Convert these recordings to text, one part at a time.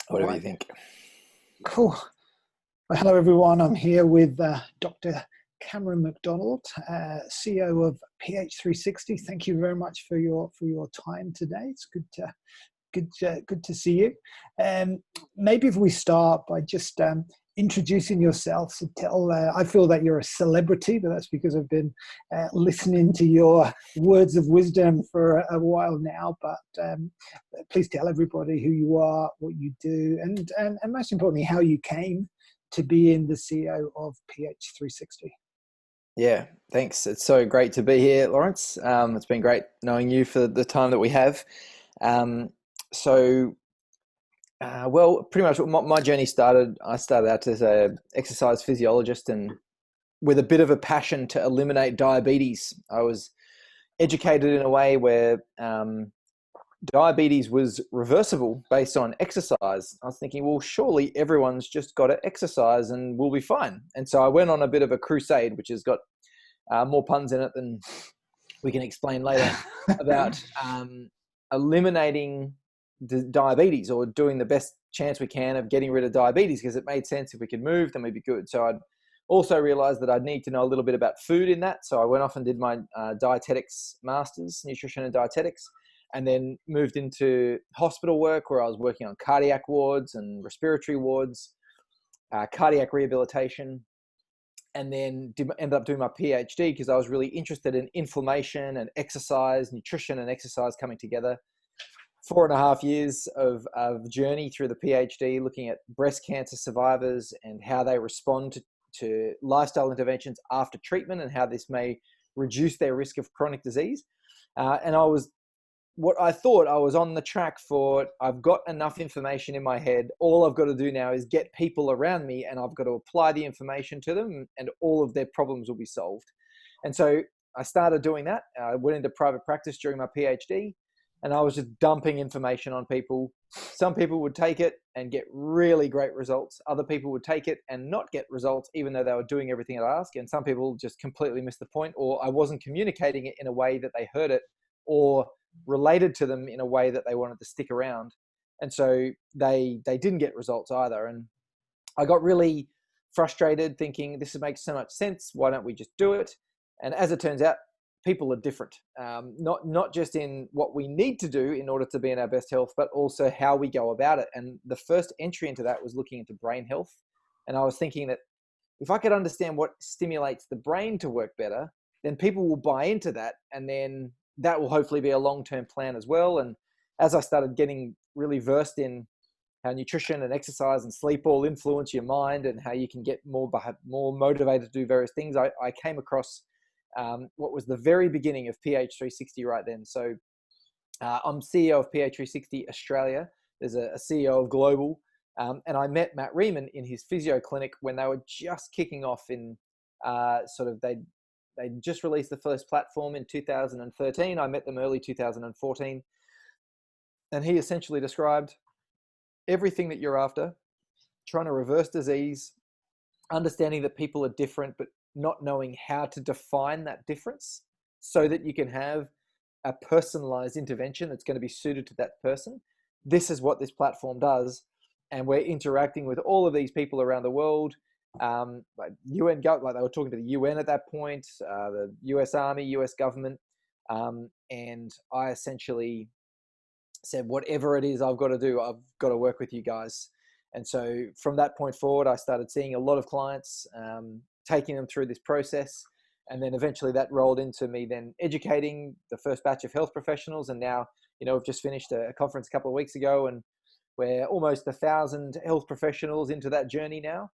All Whatever right, you think. cool. Well, hello, everyone. I'm here with Dr. Cameron McDonald, CEO of PH360. Thank you very much for your time today. It's good to see you. Maybe if we start by just introducing yourself. So I feel that you're a celebrity, but that's because I've been listening to your words of wisdom for a while now. But please tell everybody who you are, what you do, and most importantly, how you came to being the CEO of PH360. Yeah, thanks. It's so great to be here, Lawrence. It's been great knowing you for the time that we have. Well, pretty much my journey started. I started out as a exercise physiologist and with a bit of a passion to eliminate diabetes. I was educated in a way where diabetes was reversible based on exercise. I was thinking, well, surely everyone's just got to exercise and we'll be fine. And so I went on a bit of a crusade, which has got more puns in it than we can explain later, about eliminating diabetes, or doing the best chance we can of getting rid of diabetes, because it made sense. If we could move, then we'd be good. So I'd also realized that I'd need to know a little bit about food in that. So I went off and did my dietetics masters, nutrition and dietetics, and then moved into hospital work, where I was working on cardiac wards and respiratory wards, cardiac rehabilitation, and then ended up doing my PhD because I was really interested in inflammation and exercise, nutrition and exercise coming together. 4.5 years of journey through the PhD, looking at breast cancer survivors and how they respond to lifestyle interventions after treatment, and how this may reduce their risk of chronic disease. And I thought I was on the track for. I've got enough information in my head. All I've got to do now is get people around me, and I've got to apply the information to them, and all of their problems will be solved. And so I started doing that. I went into private practice during my PhD, and I was just dumping information on people. Some people would take it and get really great results. Other people would take it and not get results, even though they were doing everything I'd ask. And some people just completely missed the point, or I wasn't communicating it in a way that they heard it or related to them in a way that they wanted to stick around. And so they didn't get results either. And I got really frustrated, thinking this makes so much sense. Why don't we just do it? And as it turns out, people are different, not just in what we need to do in order to be in our best health, but also how we go about it. And the first entry into that was looking into brain health. And I was thinking that if I could understand what stimulates the brain to work better, then people will buy into that. And then that will hopefully be a long-term plan as well. And as I started getting really versed in how nutrition and exercise and sleep all influence your mind, and how you can get more motivated to do various things, I came across what was the very beginning of PH360 right then. So I'm CEO of PH360 Australia. There's a CEO of Global. And I met Matt Riemann in his physio clinic when they were just kicking off in they just released the first platform in 2013. I met them early 2014. And he essentially described everything that you're after, trying to reverse disease, understanding that people are different, but not knowing how to define that difference so that you can have a personalized intervention that's going to be suited to that person. This is what this platform does. And we're interacting with all of these people around the world. Like UN, like they were talking to the UN at that point, the US Army, US government. And I essentially said, whatever it is I've got to do, I've got to work with you guys. And so from that point forward, I started seeing a lot of clients, taking them through this process. And then eventually that rolled into me then educating the first batch of health professionals. And now, we've just finished a conference a couple of weeks ago, and we're almost 1,000 health professionals into that journey now,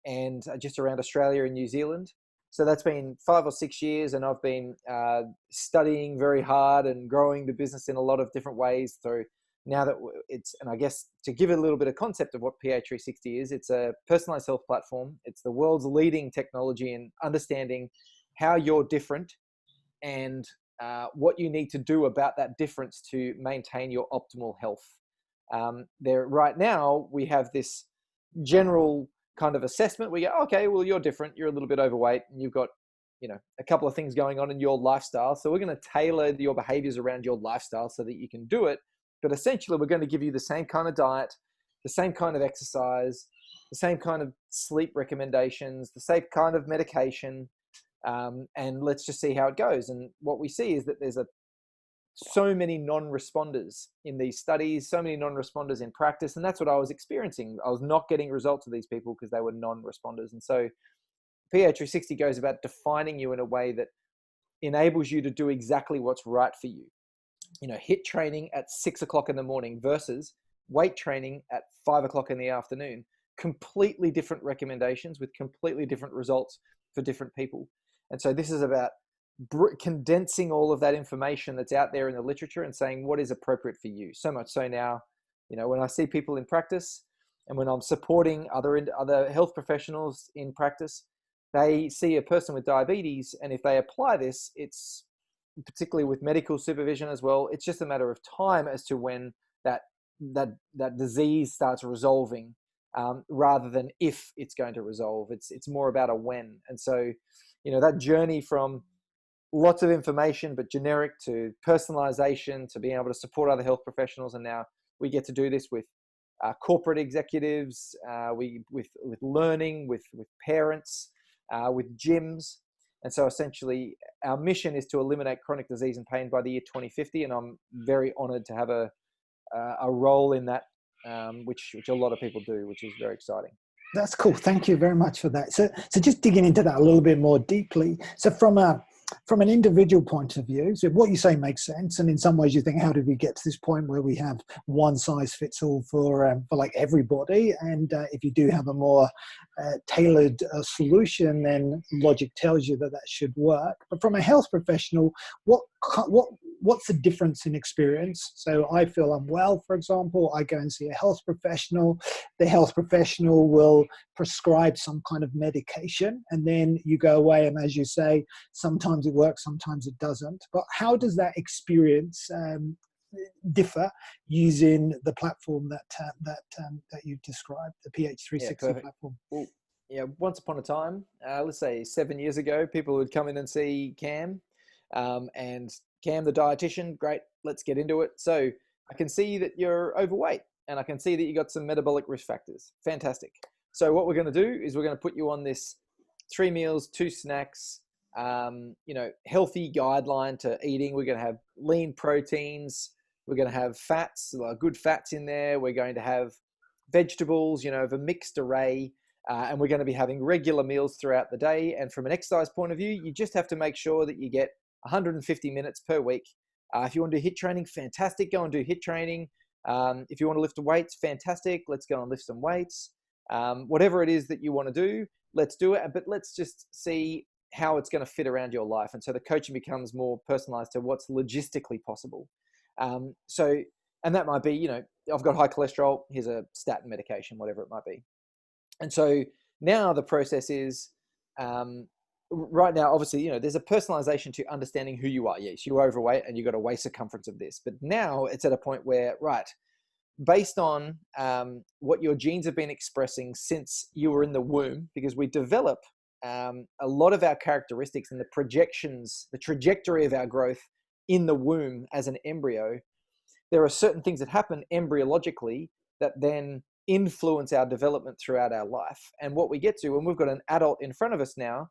and just around Australia and New Zealand. So that's been 5 or 6 years, and I've been studying very hard and growing the business in a lot of different ways through now that and I guess to give it a little bit of concept of what PH360 is, it's a personalized health platform. It's the world's leading technology in understanding how you're different and what you need to do about that difference to maintain your optimal health. Right now, we have this general kind of assessment. We go, okay, well, you're different. You're a little bit overweight, and you've got, a couple of things going on in your lifestyle. So we're going to tailor your behaviors around your lifestyle so that you can do it. But essentially, we're going to give you the same kind of diet, the same kind of exercise, the same kind of sleep recommendations, the same kind of medication, and let's just see how it goes. And what we see is that there's so many non-responders in these studies, so many non-responders in practice, and that's what I was experiencing. I was not getting results of these people because they were non-responders. And so PH360 goes about defining you in a way that enables you to do exactly what's right for you. HIIT training at 6 o'clock in the morning versus weight training at 5 o'clock in the afternoon. Completely different recommendations with completely different results for different people. And so this is about condensing all of that information that's out there in the literature and saying what is appropriate for you. So much so now, when I see people in practice and when I'm supporting other health professionals in practice, they see a person with diabetes, and if they apply this, it's particularly with medical supervision as well, it's just a matter of time as to when that disease starts resolving, rather than if it's going to resolve. It's more about a when. And so, that journey from lots of information but generic to personalization to being able to support other health professionals, and now we get to do this with corporate executives, with learning, with parents, with gyms. And so essentially our mission is to eliminate chronic disease and pain by the year 2050, and I'm very honored to have a role in that, which a lot of people do, which is very exciting. That's cool. Thank you very much for that. So just digging into that a little bit more deeply. So from an individual point of view, so what you say makes sense. And in some ways you think, how did we get to this point where we have one size fits all for like everybody? And if you do have a more tailored solution, then logic tells you that should work. But from a health professional, what's the difference in experience? So I feel unwell, for example, I go and see a health professional. The health professional will prescribe some kind of medication, and then you go away, and as you say, sometimes it works, sometimes it doesn't. But how does that experience differ using the platform that you described, the PH360 platform? Well, once upon a time, let's say 7 years ago, people would come in and see Cam, and Cam, the dietitian, great, let's get into it. So I can see that you're overweight, and I can see that you got some metabolic risk factors. Fantastic. So what we're going to do is we're going to put you on this 3 meals, 2 snacks, healthy guideline to eating. We're going to have lean proteins. We're going to have fats, good fats in there. We're going to have vegetables, of a mixed array. And we're going to be having regular meals throughout the day. And from an exercise point of view, you just have to make sure that you get 150 minutes per week. If you want to do HIIT training, fantastic. Go and do HIIT training. If you want to lift weights, fantastic. Let's go and lift some weights. Whatever it is that you want to do, let's do it. But let's just see how it's going to fit around your life. And so the coaching becomes more personalized to what's logistically possible. And that might be, I've got high cholesterol, here's a statin medication, whatever it might be. And so now the process is, right now, obviously, there's a personalization to understanding who you are. Yes, you're overweight and you've got a waist circumference of this. But now it's at a point where, right, based on what your genes have been expressing since you were in the womb, because we develop a lot of our characteristics and the projections, the trajectory of our growth in the womb as an embryo, there are certain things that happen embryologically that then influence our development throughout our life. And what we get to when we've got an adult in front of us now,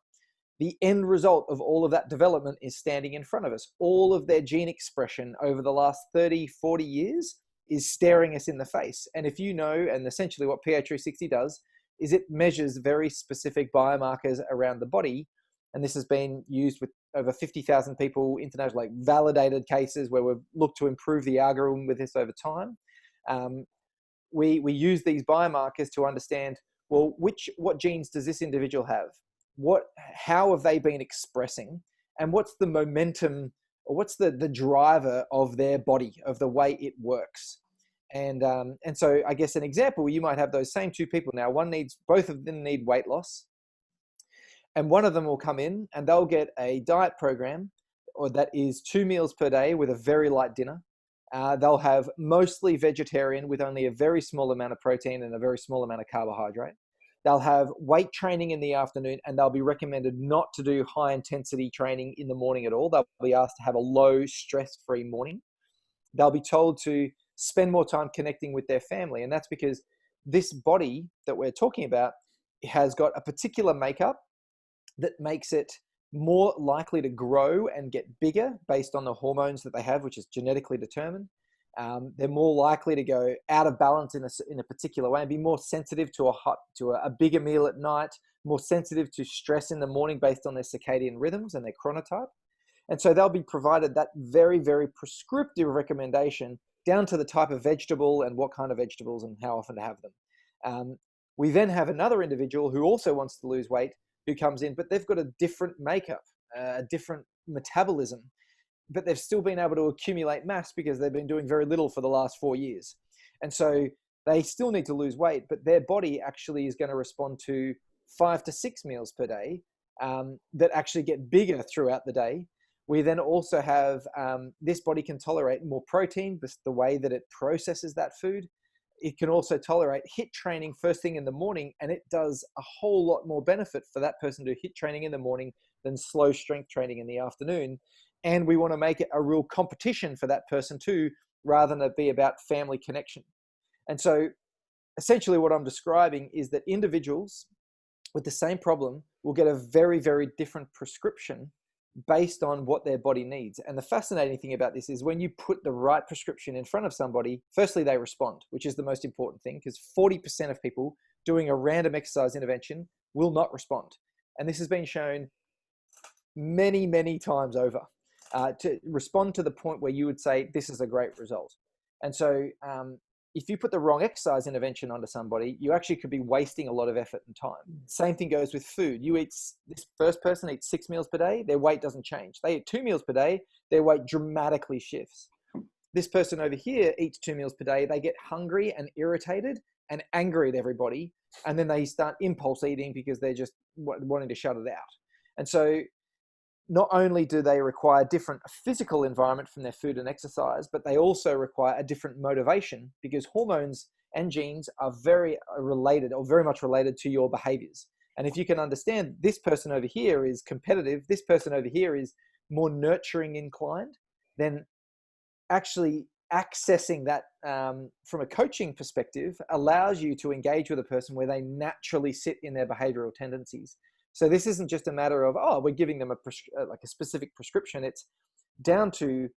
the end result of all of that development is standing in front of us. All of their gene expression over the last 30, 40 years is staring us in the face. And if you know, and essentially what PH360 does, is it measures very specific biomarkers around the body. And this has been used with over 50,000 people internationally, like validated cases where we've looked to improve the algorithm with this over time. We use these biomarkers to understand, well, what genes does this individual have? How have they been expressing? And what's the momentum, or what's the driver of their body, of the way it works? And so I guess an example, you might have those same 2 people now. Both of them need weight loss. And one of them will come in and they'll get a diet program, or that is 2 meals per day with a very light dinner. They'll have mostly vegetarian with only a very small amount of protein and a very small amount of carbohydrate. They'll have weight training in the afternoon, and they'll be recommended not to do high intensity training in the morning at all. They'll be asked to have a low stress-free morning. They'll be told to spend more time connecting with their family. And that's because this body that we're talking about has got a particular makeup that makes it more likely to grow and get bigger based on the hormones that they have, which is genetically determined. They're more likely to go out of balance in a particular way and be more sensitive to a bigger meal at night, more sensitive to stress in the morning based on their circadian rhythms and their chronotype. And so they'll be provided that very, very prescriptive recommendation down to the type of vegetable and what kind of vegetables and how often to have them. We then have another individual who also wants to lose weight who comes in, but they've got a different makeup, a different metabolism, but they've still been able to accumulate mass because they've been doing very little for the last 4 years. And so they still need to lose weight, but their body actually is going to respond to 5 to 6 meals per day that actually get bigger throughout the day. We then also have this body can tolerate more protein, the way that it processes that food. It can also tolerate HIIT training first thing in the morning, and it does a whole lot more benefit for that person to do HIIT training in the morning than slow strength training in the afternoon. And we want to make it a real competition for that person too, rather than it be about family connection. And so essentially what I'm describing is that individuals with the same problem will get a very, very different prescription based on what their body needs. And the fascinating thing about this is when you put the right prescription in front of somebody, firstly, they respond, which is the most important thing, because 40% of people doing a random exercise intervention will not respond. And this has been shown many, many times over to respond to the point where you would say, this is a great result. And so if you put the wrong exercise intervention onto somebody, you actually could be wasting a lot of effort and time. Same thing goes with food. This first person eats 6 meals per day, their weight doesn't change. They eat 2 meals per day, their weight dramatically shifts. This person over here eats 2 meals per day, they get hungry and irritated and angry at everybody, and then they start impulse eating because they're just wanting to shut it out. And so not only do they require different physical environment from their food and exercise, but they also require a different motivation, because hormones and genes are very related, or very much related, to your behaviors. And if you can understand this person over here is competitive, this person over here is more nurturing inclined, then actually accessing that from a coaching perspective allows you to engage with a person where they naturally sit in their behavioral tendencies. So this isn't just a matter of, we're giving them a specific prescription. It's down to,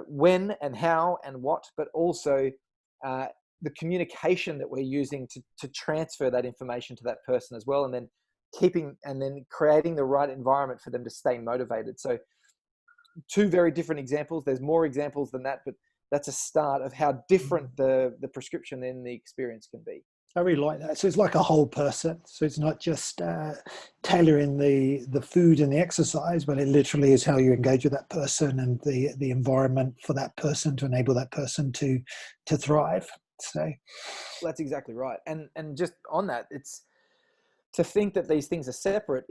when and how and what, but also the communication that we're using to transfer that information to that person as well. And then creating the right environment for them to stay motivated. So 2 very different examples. There's more examples than that, but that's a start of how different the prescription and the experience can be. I really like that. So it's like a whole person. So it's not just tailoring the food and the exercise, but it literally is how you engage with that person and the environment for that person to enable that person to thrive. So that's exactly right. And just on that, it's to think that these things are separate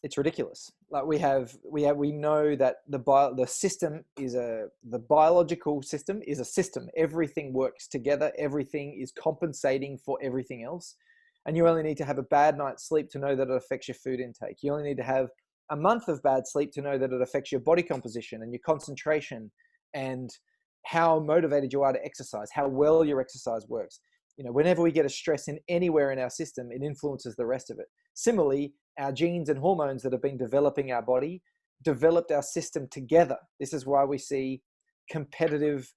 it's ridiculous. Like we know that the system is the biological system is a system. Everything works together. Everything is compensating for everything else. And you only need to have a bad night's sleep to know that it affects your food intake. You only need to have a month of bad sleep to know that it affects your body composition and your concentration and how motivated you are to exercise, how well your exercise works. Whenever we get a stress in anywhere in our system, it influences the rest of it. Similarly, our genes and hormones that have been developing our body developed our system together. This is why we see competitive,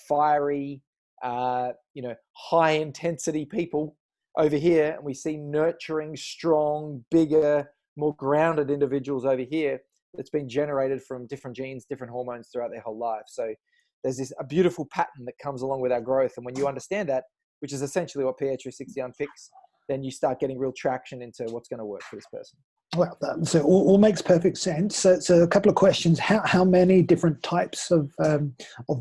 fiery, high intensity people over here, and we see nurturing, strong, bigger, more grounded individuals over here that's been generated from different genes, different hormones throughout their whole life. So there's a beautiful pattern that comes along with our growth. And when you understand that, which is essentially what PH360 unpicks, then you start getting real traction into what's going to work for this person. Well, so all makes perfect sense. So a couple of questions. How many different types of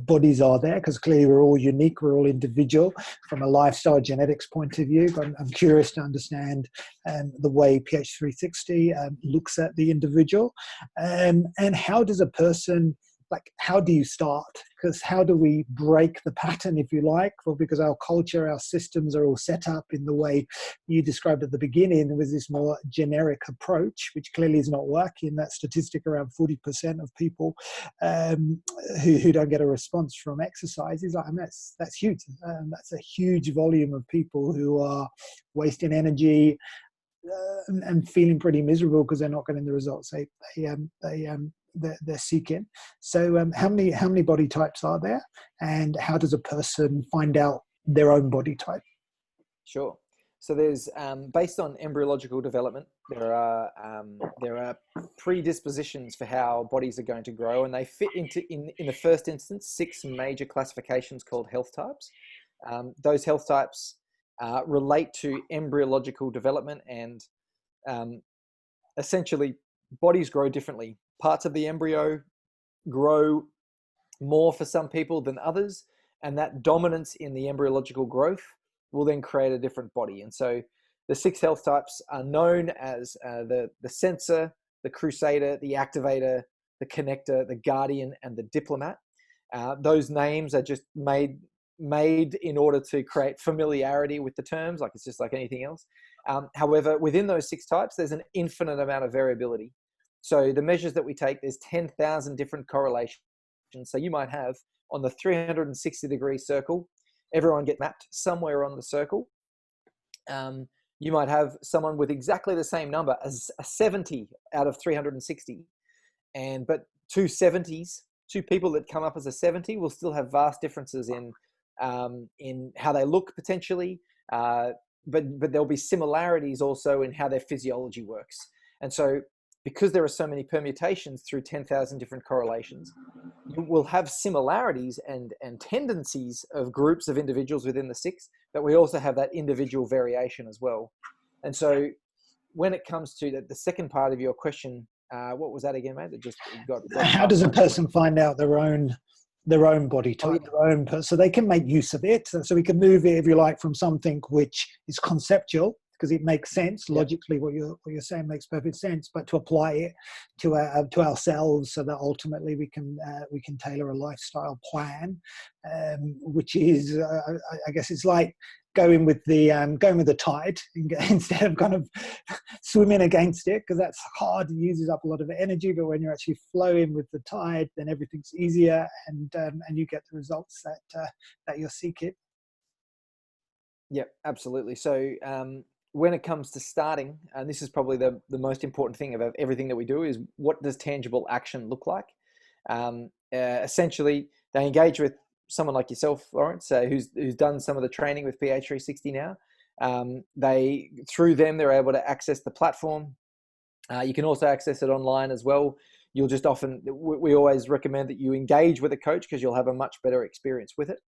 bodies are there? Because clearly we're all unique, we're all individual from a lifestyle genetics point of view. But I'm curious to understand the way PH360 looks at the individual. And how does a person like, how do you start? Because how do we break the pattern, if you like? Well, because our culture, our systems are all set up in the way you described at the beginning, with this more generic approach, which clearly is not working. That statistic around 40% of people who don't get a response from exercise is like, I mean, that's huge. That's a huge volume of people who are wasting energy and feeling pretty miserable because they're not getting the results they're seeking. So how many body types are there, and how does a person find out their own body type? Sure. So there's based on embryological development, there are predispositions for how bodies are going to grow, and they fit into in the first instance 6 major classifications called health types. Those health types relate to embryological development, and essentially bodies grow differently. Parts of the embryo grow more for some people than others, and that dominance in the embryological growth will then create a different body. And so the 6 health types are known as the sensor, the crusader, the activator, the connector, the guardian, and the diplomat. Those names are just made in order to create familiarity with the terms, like it's just like anything else. However, within those 6 types, there's an infinite amount of variability. So the measures that we take, there's 10,000 different correlations. So you might have on the 360-degree circle, everyone get mapped somewhere on the circle. You might have someone with exactly the same number as a 70 out of 360. But 2 70s, 2 people that come up as a 70 will still have vast differences in how they look potentially, but there'll be similarities also in how their physiology works. And so because there are so many permutations through 10,000 different correlations, you will have similarities and tendencies of groups of individuals within the 6, but we also have that individual variation as well. And so when it comes to the second part of your question, what was that again, mate? It just got how does a person find out their own body type, their own, so they can make use of it? So we can move it, if you like, from something which is conceptual, because it makes sense logically. What you're saying makes perfect sense, but to apply it to ourselves, so that ultimately we can tailor a lifestyle plan, which is I guess it's like going with the tide instead of kind of swimming against it, because that's hard. It uses up a lot of energy. But when you're actually flowing with the tide, then everything's easier, and you get the results that you're seeking. Yeah, absolutely. So when it comes to starting, and this is probably the most important thing about everything that we do, is what does tangible action look like? Essentially, they engage with someone like yourself, Lawrence, who's done some of the training with PH360 now. Through them, they're able to access the platform. You can also access it online as well. You'll just we always recommend that you engage with a coach, because you'll have a much better experience with it.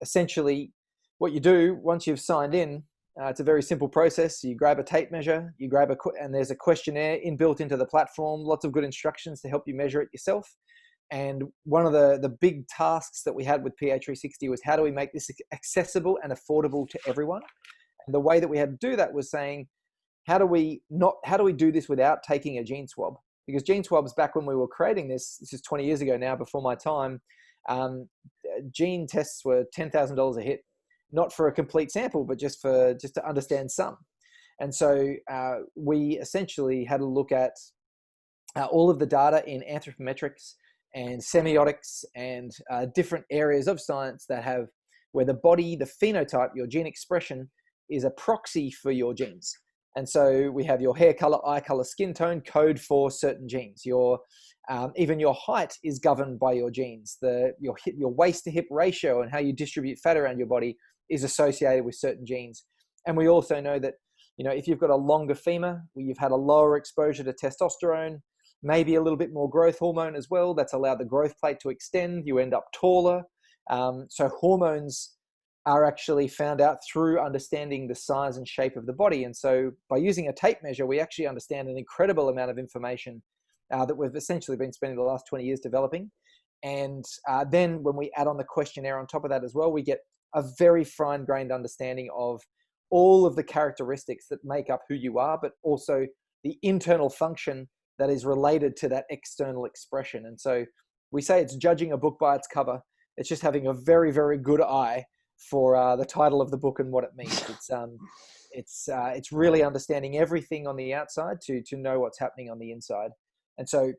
Essentially, what you do once you've signed in, it's a very simple process. You grab a tape measure, and there's a questionnaire inbuilt into the platform, lots of good instructions to help you measure it yourself. And one of the big tasks that we had with PH360 was, how do we make this accessible and affordable to everyone? And the way that we had to do that was saying, how do we do this without taking a gene swab? Because gene swabs, back when we were creating this is 20 years ago now, before my time, gene tests were $10,000 a hit, not for a complete sample, but just to understand some. And so we essentially had a look at all of the data in anthropometrics and semiotics and different areas of science where the body, the phenotype, your gene expression, is a proxy for your genes. And so we have your hair color, eye color, skin tone code for certain genes. Even your height is governed by your genes. Your waist to hip ratio and how you distribute fat around your body is associated with certain genes. And we also know that, if you've got a longer femur, you've had a lower exposure to testosterone, maybe a little bit more growth hormone as well, that's allowed the growth plate to extend, you end up taller. So hormones are actually found out through understanding the size and shape of the body. And so by using a tape measure, we actually understand an incredible amount of information that we've essentially been spending the last 20 years developing. And then when we add on the questionnaire on top of that as well, we get a very fine-grained understanding of all of the characteristics that make up who you are, but also the internal function that is related to that external expression. And so we say it's judging a book by its cover. It's just having a very, very good eye for the title of the book and what it means. It's really understanding everything on the outside to know what's happening on the inside. And so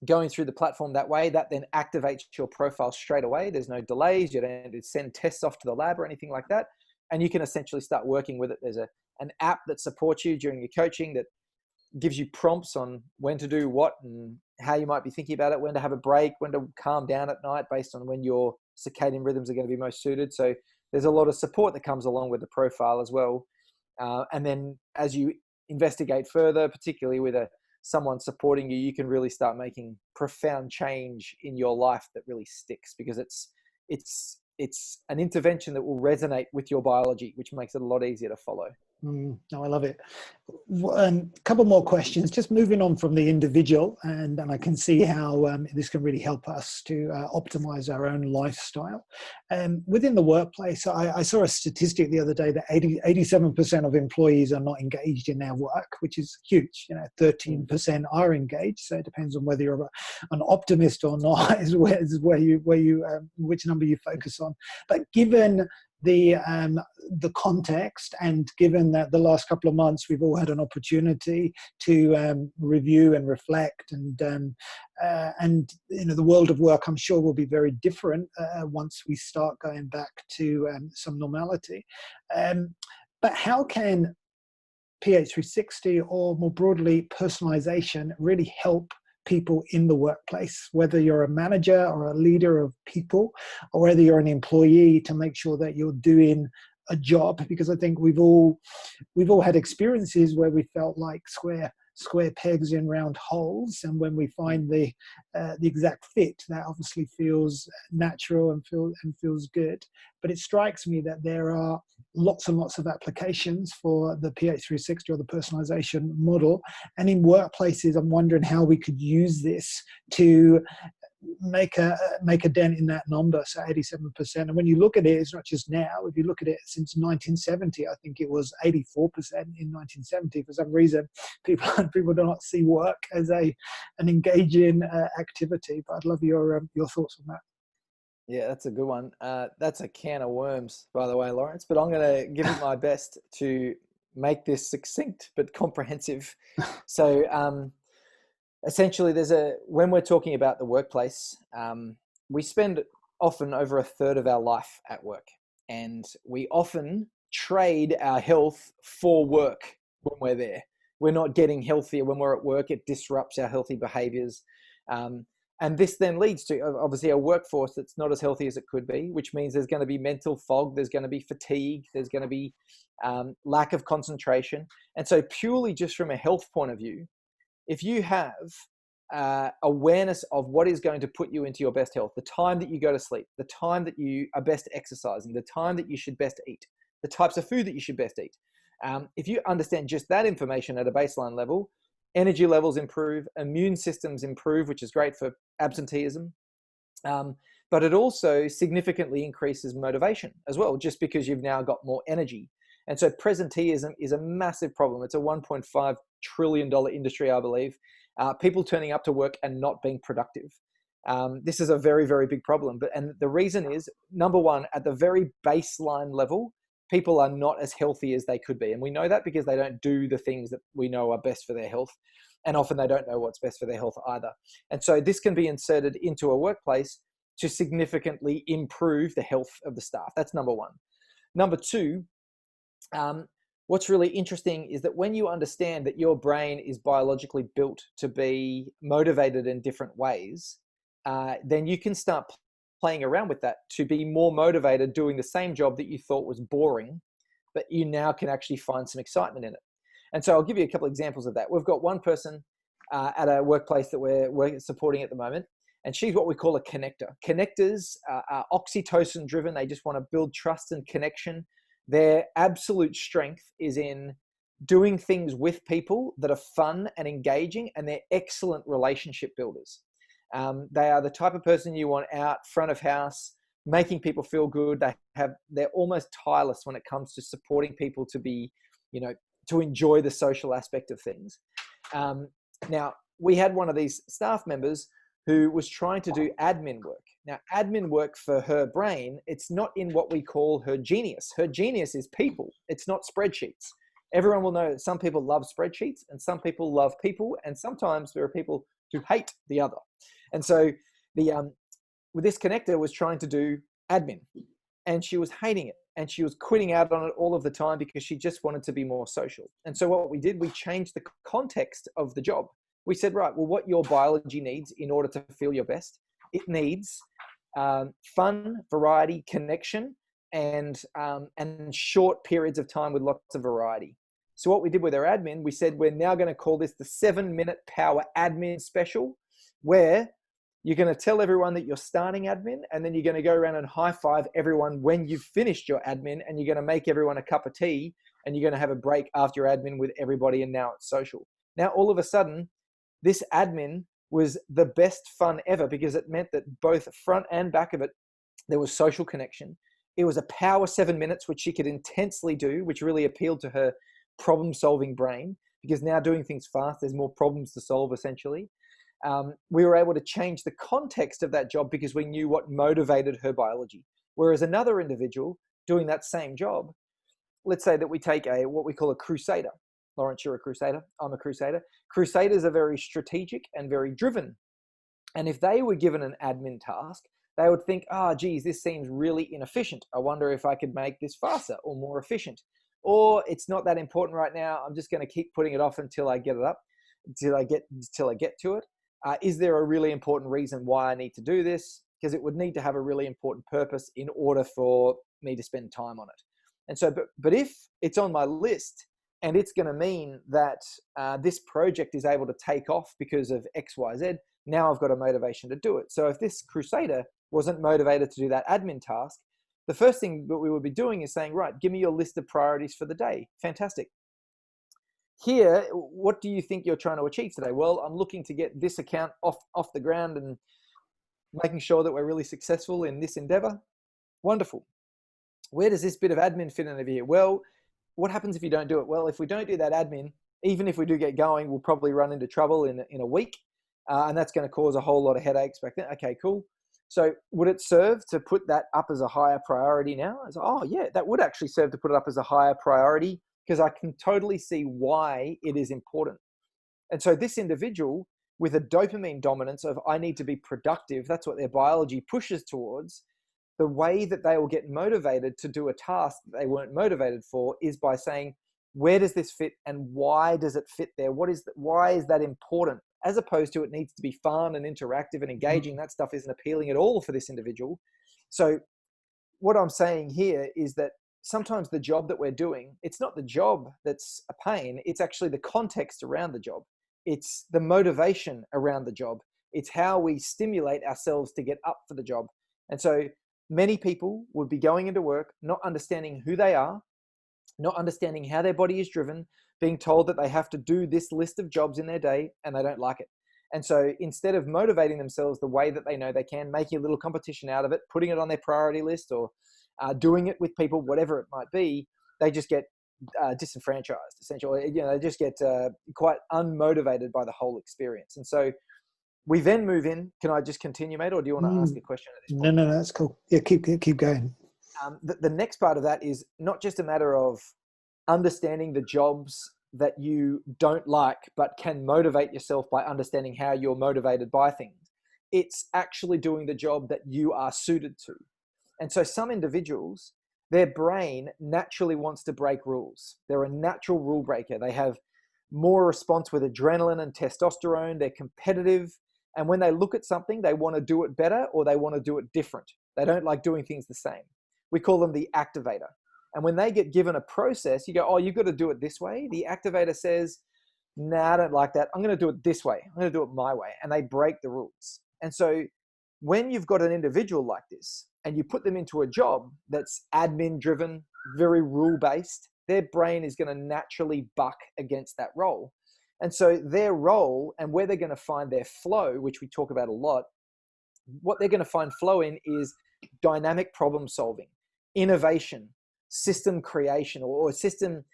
going through the platform that way, that then activates your profile straight away. There's no delays. You don't have to send tests off to the lab or anything like that. And you can essentially start working with it. There's an app that supports you during your coaching that gives you prompts on when to do what and how you might be thinking about it, when to have a break, when to calm down at night based on when your circadian rhythms are going to be most suited. So there's a lot of support that comes along with the profile as well. And then as you investigate further, particularly with someone supporting you, you can really start making profound change in your life that really sticks, because it's an intervention that will resonate with your biology, which makes it a lot easier to follow. No, I love it. A couple more questions, just moving on from the individual, and I can see how this can really help us to optimize our own lifestyle. Within the workplace, I saw a statistic the other day that 87% of employees are not engaged in their work, which is huge. 13% are engaged. So it depends on whether you're an optimist or not, is where you which number you focus on. But given the context, and given that the last couple of months we've all had an opportunity to review and reflect, and the world of work, I'm sure, will be very different once we start going back to some normality. But how can PH360, or more broadly personalization, really help people in the workplace, whether you're a manager or a leader of people, or whether you're an employee, to make sure that you're doing a job? Because I think we've all had experiences where we felt like square pegs in round holes, and when we find the exact fit, that obviously feels natural and feels good. But it strikes me that there are lots and lots of applications for the PH360 or the personalization model, and in workplaces, I'm wondering how we could use this to make a dent in that number, so 87%. And when you look at it, it's not just now. If you look at it since 1970, I think it was 84% in 1970. For some reason, people do not see work as an engaging activity. But I'd love your thoughts on that. Yeah, that's a good one. That's a can of worms, by the way, Lawrence. But I'm going to give it my best to make this succinct but comprehensive. So, essentially, when we're talking about the workplace, we spend often over a third of our life at work, and we often trade our health for work when we're there. We're not getting healthier when we're at work. It disrupts our healthy behaviors. And this then leads to, obviously, a workforce that's not as healthy as it could be, which means there's going to be mental fog, there's going to be fatigue, there's going to be lack of concentration. And so purely just from a health point of view, if you have awareness of what is going to put you into your best health, the time that you go to sleep, the time that you are best exercising, the time that you should best eat, the types of food that you should best eat. If you understand just that information at a baseline level, energy levels improve, immune systems improve, which is great for absenteeism. But it also significantly increases motivation as well, just because you've now got more energy. And so presenteeism is a massive problem. It's a $1.5 trillion industry, I believe. People turning up to work and not being productive. This is a very, very big problem. And the reason is, number one, at the very baseline level, people are not as healthy as they could be. And we know that because they don't do the things that we know are best for their health. And often they don't know what's best for their health either. And so this can be inserted into a workplace to significantly improve the health of the staff. That's number one. Number two, what's really interesting is that when you understand that your brain is biologically built to be motivated in different ways, then you can start playing around with that to be more motivated doing the same job that you thought was boring, but you now can actually find some excitement in it. And so I'll give you a couple of examples of that. We've got one person at a workplace that we're supporting at the moment, and she's what we call a connector. Connectors are oxytocin driven. They just want to build trust and connection. Their absolute strength is in doing things with people that are fun and engaging, and they're excellent relationship builders. They are the type of person you want out front of house, making people feel good. They're almost tireless when it comes to supporting people to be, to enjoy the social aspect of things. Now, we had one of these staff members who was trying to do admin work. Now, admin work for her brain, it's not in what we call her genius. Her genius is people. It's not spreadsheets. Everyone will know that some people love spreadsheets and some people love people, and sometimes there are people who hate the other. And so this connector was trying to do admin, and she was hating it, and she was quitting out on it all of the time because she just wanted to be more social. And so what we did, we changed the context of the job. We said, right, well, what your biology needs in order to feel your best, it needs fun, variety, connection, and short periods of time with lots of variety. So what we did with our admin, we said, we're now going to call this the 7-minute power admin special, where you're going to tell everyone that you're starting admin, and then you're going to go around and high five everyone when you've finished your admin, and you're going to make everyone a cup of tea, and you're going to have a break after your admin with everybody, and now it's social. Now, all of a sudden, this admin was the best fun ever, because it meant that both front and back of it, there was social connection. It was a power 7 minutes, which she could intensely do, which really appealed to her problem-solving brain, because now doing things fast, there's more problems to solve, essentially. We were able to change the context of that job because we knew what motivated her biology. Whereas another individual doing that same job, let's say that we take what we call a crusader. Lawrence, you're a crusader. I'm a crusader. Crusaders are very strategic and very driven. And if they were given an admin task, they would think, geez, this seems really inefficient. I wonder if I could make this faster or more efficient. Or it's not that important right now. I'm just going to keep putting it off until I get it up, till I get to it. Is there a really important reason why I need to do this? Because it would need to have a really important purpose in order for me to spend time on it. And so, but if it's on my list and it's going to mean that this project is able to take off because of X, Y, Z, now I've got a motivation to do it. So if this crusader wasn't motivated to do that admin task, the first thing that we would be doing is saying, right, give me your list of priorities for the day. Fantastic. Here, what do you think you're trying to achieve today? Well, I'm looking to get this account off the ground and making sure that we're really successful in this endeavor. Wonderful. Where does this bit of admin fit in over here? Well, what happens if you don't do it? Well, if we don't do that admin, even if we do get going, we'll probably run into trouble in a week. And that's going to cause a whole lot of headaches back then. Okay, cool. So would it serve to put that up as a higher priority now? Yeah, that would actually serve to put it up as a higher priority, because I can totally see why it is important. And so this individual with a dopamine dominance of I need to be productive, that's what their biology pushes towards, the way that they will get motivated to do a task that they weren't motivated for is by saying, where does this fit and why does it fit there? Why is that important? As opposed to it needs to be fun and interactive and engaging. That stuff isn't appealing at all for this individual. So what I'm saying here is that sometimes the job that we're doing, it's not the job that's a pain. It's actually the context around the job. It's the motivation around the job. It's how we stimulate ourselves to get up for the job. And so many people would be going into work, not understanding who they are, not understanding how their body is driven, being told that they have to do this list of jobs in their day, and they don't like it. And so instead of motivating themselves the way that they know they can, making a little competition out of it, putting it on their priority list, or doing it with people, whatever it might be, they just get disenfranchised, essentially. They just get quite unmotivated by the whole experience. And so we then move in. Can I just continue, mate, or do you want to ask a question at this point? No, that's cool. Yeah, keep going. The next part of that is not just a matter of understanding the jobs that you don't like, but can motivate yourself by understanding how you're motivated by things. It's actually doing the job that you are suited to. And so some individuals, their brain naturally wants to break rules. They're a natural rule breaker. They have more response with adrenaline and testosterone. They're competitive. And when they look at something, they want to do it better or they want to do it different. They don't like doing things the same. We call them the activator. And when they get given a process, you go, oh, you've got to do it this way. The activator says, nah, I don't like that. I'm going to do it this way. I'm going to do it my way. And they break the rules. And so when you've got an individual like this and you put them into a job that's admin driven, very rule based, their brain is going to naturally buck against that role. And so their role and where they're going to find their flow, which we talk about a lot, what they're going to find flow in is dynamic problem solving, innovation, system creation, or system,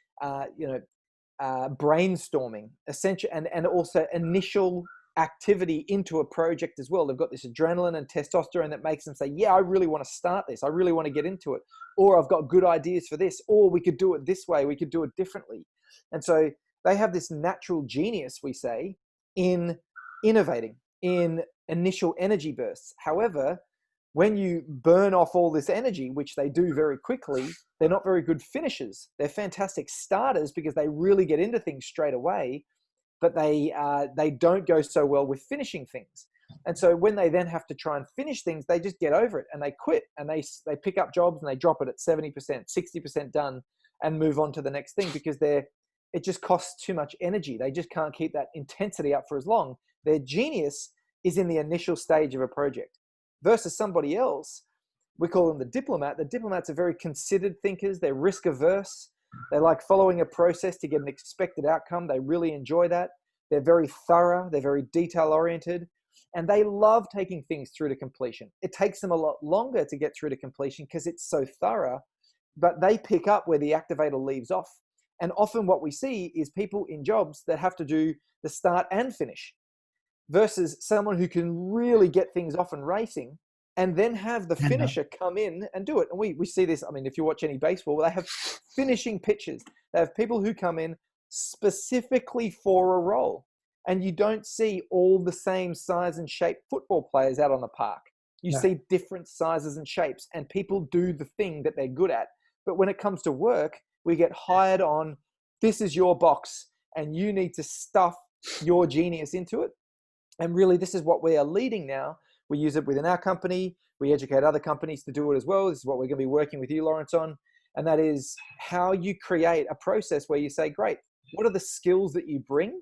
brainstorming, essential, and also initial activity into a project as well. They've got this adrenaline and testosterone that makes them say, yeah, I really want to start this. I really want to get into it. Or I've got good ideas for this. Or we could do it this way. We could do it differently. And so they have this natural genius, we say, in innovating, in initial energy bursts. However, when you burn off all this energy, which they do very quickly, they're not very good finishers. They're fantastic starters because they really get into things straight away, but they don't go so well with finishing things. And so when they then have to try and finish things, they just get over it and they quit and they pick up jobs and they drop it at 70%, 60% done and move on to the next thing because it just costs too much energy. They just can't keep that intensity up for as long. Their genius is in the initial stage of a project versus somebody else. We call them the diplomat. The diplomats are very considered thinkers. They're risk averse. They like following a process to get an expected outcome. They really enjoy that. They're very thorough. They're very detail oriented. And they love taking things through to completion. It takes them a lot longer to get through to completion because it's so thorough, but they pick up where the activator leaves off. And often what we see is people in jobs that have to do the start and finish versus someone who can really get things off and racing and then have the finisher come in and do it. And we see this, I mean, if you watch any baseball, they have finishing pitches. They have people who come in specifically for a role. And you don't see all the same size and shape football players out on the park. You see different sizes and shapes, and people do the thing that they're good at. But when it comes to work, we get hired on, this is your box, and you need to stuff your genius into it. And really, this is what we are leading now. We use it within our company. We educate other companies to do it as well. This is what we're going to be working with you, Lawrence, on. And that is how you create a process where you say, great, what are the skills that you bring?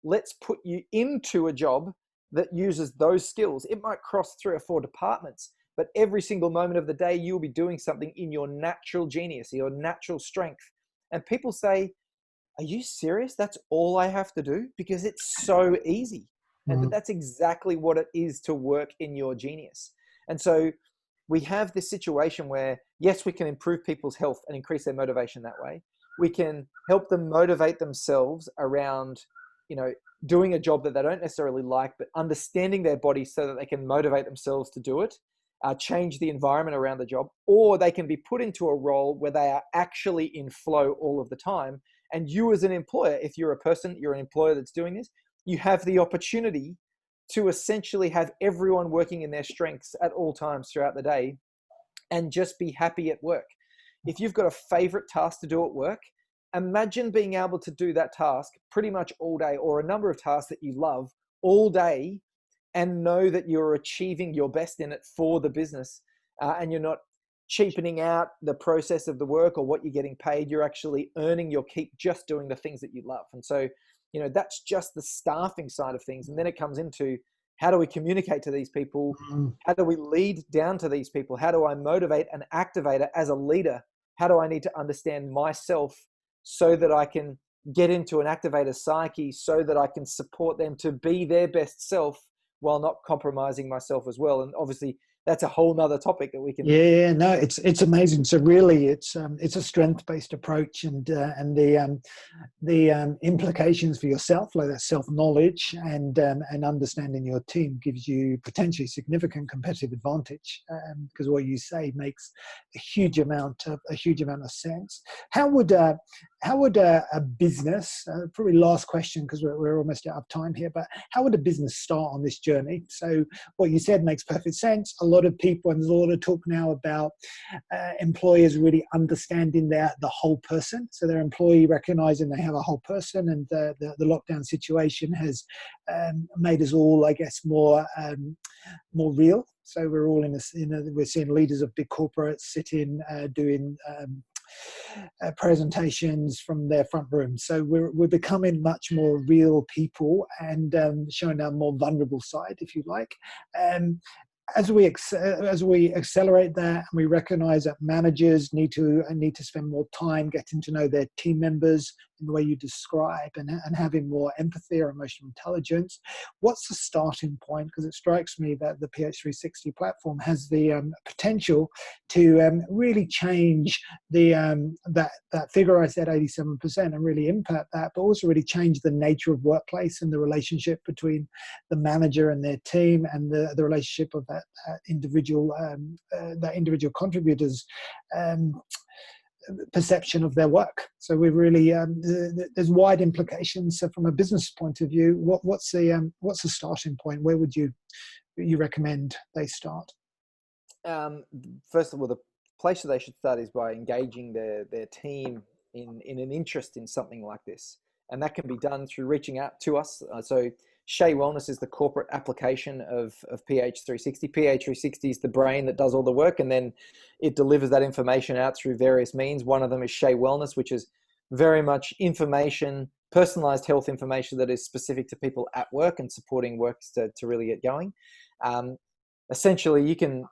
Let's put you into a job that uses those skills. It might cross 3 or 4 departments, but every single moment of the day, you'll be doing something in your natural genius, your natural strength. And people say, are you serious? That's all I have to do? Because it's so easy. And that's exactly what it is to work in your genius. And so we have this situation where, yes, we can improve people's health and increase their motivation that way. We can help them motivate themselves around, doing a job that they don't necessarily like, but understanding their body so that they can motivate themselves to do it, change the environment around the job, or they can be put into a role where they are actually in flow all of the time. And you as an employer, if you're an employer that's doing this, you have the opportunity to essentially have everyone working in their strengths at all times throughout the day and just be happy at work. If you've got a favorite task to do at work, imagine being able to do that task pretty much all day, or a number of tasks that you love all day, and know that you're achieving your best in it for the business, and you're not cheapening out the process of the work or what you're getting paid. You're actually earning your keep just doing the things that you love. And so, that's just the staffing side of things. And then it comes into, how do we communicate to these people? How do we lead down to these people? How do I motivate an activator as a leader? How do I need to understand myself so that I can get into an activator's psyche, so that I can support them to be their best self while not compromising myself as well? And obviously that's a whole nother topic that we can. Yeah, no, it's amazing. So really, it's a strength-based approach, and the implications for yourself, like that self-knowledge and understanding your team, gives you potentially significant competitive advantage, because what you say makes a huge amount of sense. How would a business, probably last question because we're almost out of time here, but how would a business start on this journey? So what you said makes perfect sense. A lot of people, and there's a lot of talk now about employers really understanding the whole person. So their employee recognizing they have a whole person, and the lockdown situation has made us all, I guess, more real. So we're all we're seeing leaders of big corporates sitting doing presentations from their front room. So we're becoming much more real people, and showing our more vulnerable side, if you like. As we accelerate that, and we recognize that managers need to spend more time getting to know their team members, in the way you describe, and having more empathy or emotional intelligence. What's the starting point? Because it strikes me that the PH360 platform has the potential to really change the that figure I said, 87%, and really impact that, but also really change the nature of workplace and the relationship between the manager and their team, and the relationship of that individual contributors perception of their work. So we really there's wide implications. So from a business point of view, what's the starting point? Where would you recommend they start? First of all, the place that they should start is by engaging their team in an interest in something like this, and that can be done through reaching out to us. So Shea Wellness is the corporate application of PH360. PH360 is the brain that does all the work, and then it delivers that information out through various means. One of them is Shea Wellness, which is very much information, personalized health information that is specific to people at work and supporting works to really get going. Essentially, you can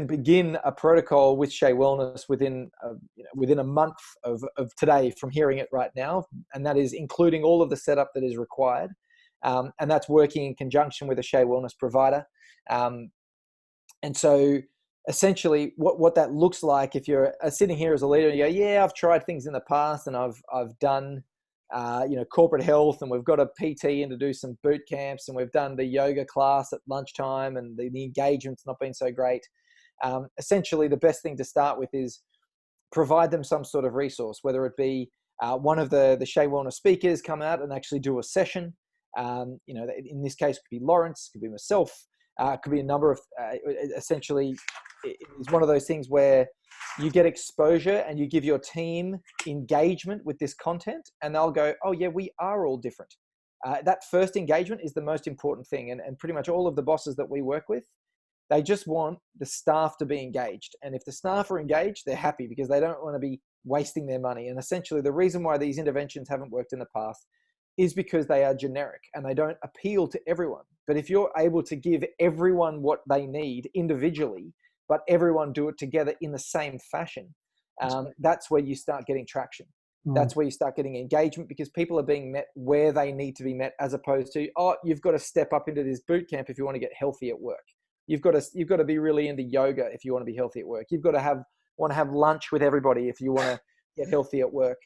begin a protocol with Shea Wellness within a month of today from hearing it right now, and that is including all of the setup that is required. And that's working in conjunction with a Shea Wellness provider. And so essentially what that looks like, if you're sitting here as a leader and you go, yeah, I've tried things in the past and I've done, corporate health, and we've got a PT in to do some boot camps, and we've done the yoga class at lunchtime, and the engagement's not been so great. Essentially, the best thing to start with is provide them some sort of resource, whether it be one of the Shea Wellness speakers come out and actually do a session. In this case, it could be Lawrence, it could be myself, it could be a number of, essentially, it's one of those things where you get exposure and you give your team engagement with this content, and they'll go, oh yeah, we are all different. That first engagement is the most important thing. And pretty much all of the bosses that we work with, they just want the staff to be engaged. And if the staff are engaged, they're happy, because they don't want to be wasting their money. And essentially the reason why these interventions haven't worked in the past is because they are generic and they don't appeal to everyone. But if you're able to give everyone what they need individually, but everyone do it together in the same fashion, that's where you start getting traction. That's where you start getting engagement, because people are being met where they need to be met, as opposed to, oh, you've got to step up into this boot camp if you want to get healthy at work. You've got to be really into yoga if you want to be healthy at work. You've got to want to have lunch with everybody if you want to get healthy at work.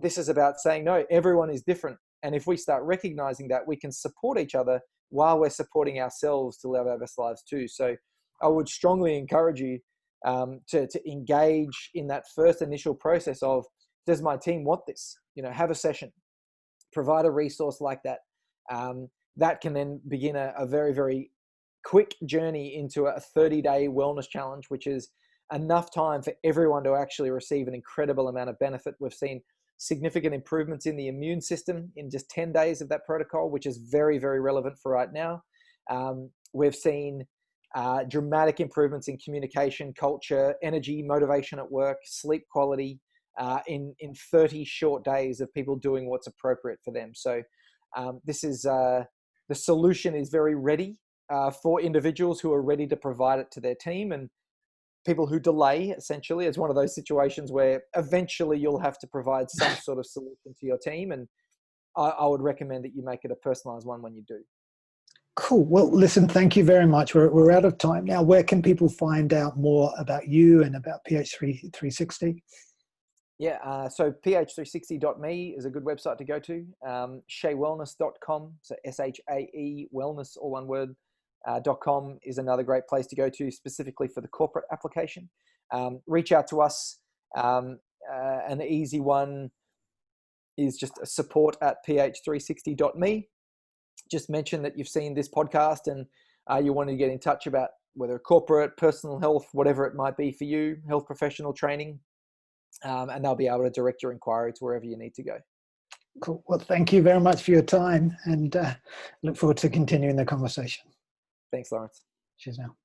This is about saying, no, everyone is different. And if we start recognizing that, we can support each other while we're supporting ourselves to live our best lives too. So I would strongly encourage you to engage in that first initial process of, does my team want this? Have a session, provide a resource like that. That can then begin a very, very quick journey into a 30-day wellness challenge, which is enough time for everyone to actually receive an incredible amount of benefit. We've seen significant improvements in the immune system in just 10 days of that protocol, which is very, very relevant for right now. We've seen dramatic improvements in communication, culture, energy, motivation at work, sleep quality, in 30 short days of people doing what's appropriate for them. So this is the solution is very ready for individuals who are ready to provide it to their team, and people who delay. Essentially, it's one of those situations where eventually you'll have to provide some sort of solution to your team, and I would recommend that you make it a personalized one when you do. Cool. Well, listen, thank you very much. We're out of time now. Where can people find out more about you and about PH360? Yeah, so ph360.me is a good website to go to. ShaeWellness.com, so SHAE wellness, all one word, .com is another great place to go to specifically for the corporate application. Reach out to us. An easy one is just support@ph360.me. Just mention that you've seen this podcast and you want to get in touch about whether corporate, personal health, whatever it might be for you, health professional training, and they'll be able to direct your inquiry to wherever you need to go. Cool. Well, thank you very much for your time, and look forward to continuing the conversation. Thanks, Lawrence. Cheers now.